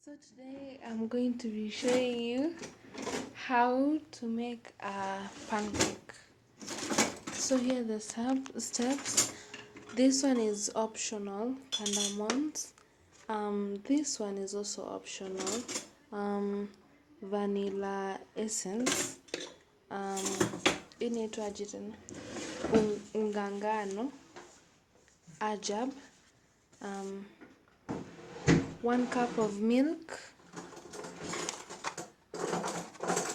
So today I'm going to be showing you how to make a pancake. So here are the steps. This one is optional, cardamom. This one is also optional, vanilla essence. Inaitwa tena unga ngano, ajab, 1 cup of milk,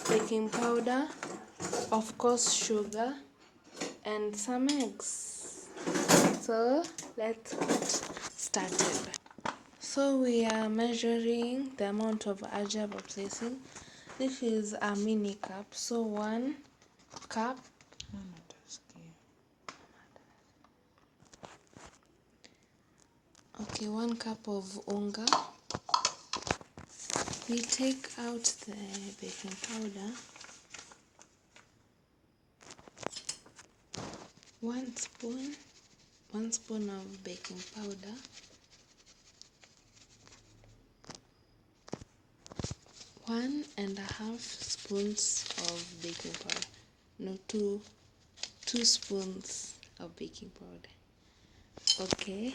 baking powder, of course sugar, and some eggs. So let's get started. So we are measuring the amount of ajab we're placing. This is a mini cup, so 1 cup. Okay, 1 cup of unga. We take out the baking powder. 1 spoon of baking powder. 1.5 spoons of baking powder. No, two spoons of baking powder. Okay.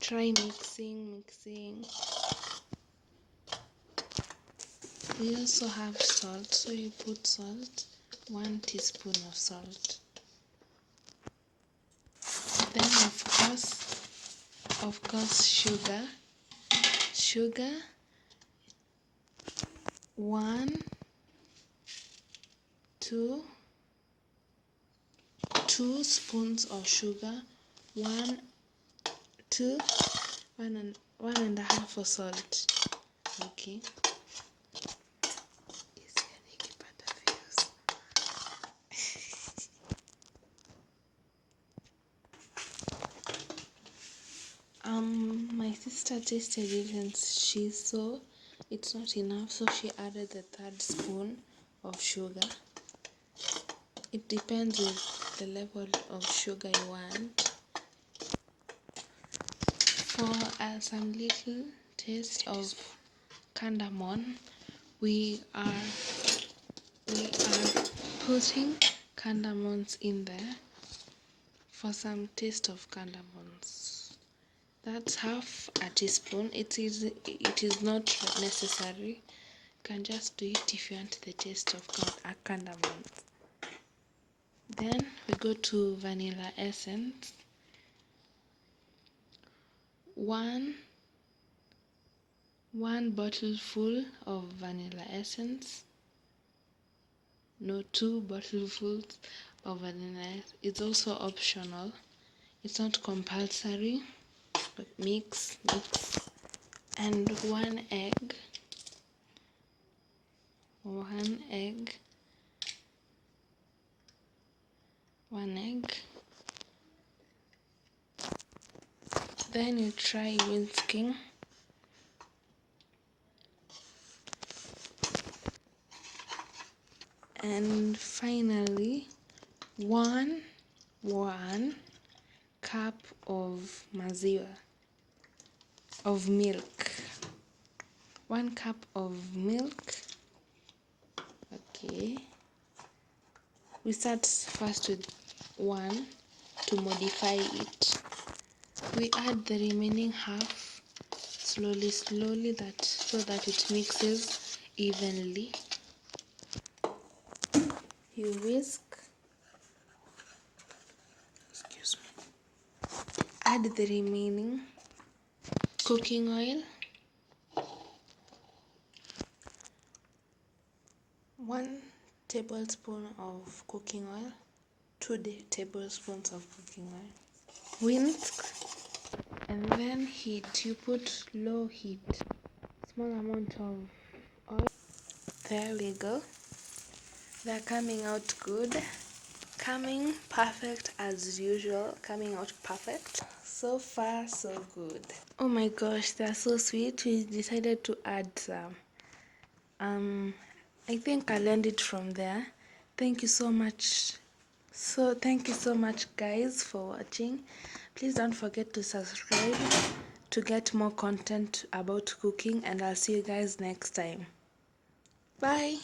Try mixing. We also have salt, so you put salt, 1 teaspoon of salt. Then of course sugar. 2 spoons of sugar, 1.5 of salt. Okay. My sister tasted it and she saw it's not enough, so she added the 3rd spoon of sugar. It depends with the level of sugar you want. For some little taste of cardamom, we are putting cardamoms in there for some taste of cardamoms. That's half a teaspoon. It is not necessary. You can just do it if you want the taste of cardamom. Then we go to vanilla essence. 1 bottle full of vanilla essence. No, 2 bottlefuls of vanilla. It's also optional. It's not compulsory. But mix. And 1 egg. 1 egg. Then you try whisking. And finally, 1 cup of maziwa, of milk. 1 cup of milk. Okay. We start first with 1 to modify it. We add the remaining half slowly so that it mixes evenly. You whisk. Add the remaining cooking oil. 1 tablespoon of cooking oil. 2 tablespoons of cooking oil. Whisk and then heat. You put low heat. Small amount of oil. There we go. They're coming out good. Coming perfect as usual. Coming out perfect. So far, so good. Oh my gosh, they're so sweet. We decided to add some. I think I learned it from there. Thank you so much. Thank you so much, guys, for watching. Please don't forget to subscribe to get more content about cooking, and I'll see you guys next time. Bye.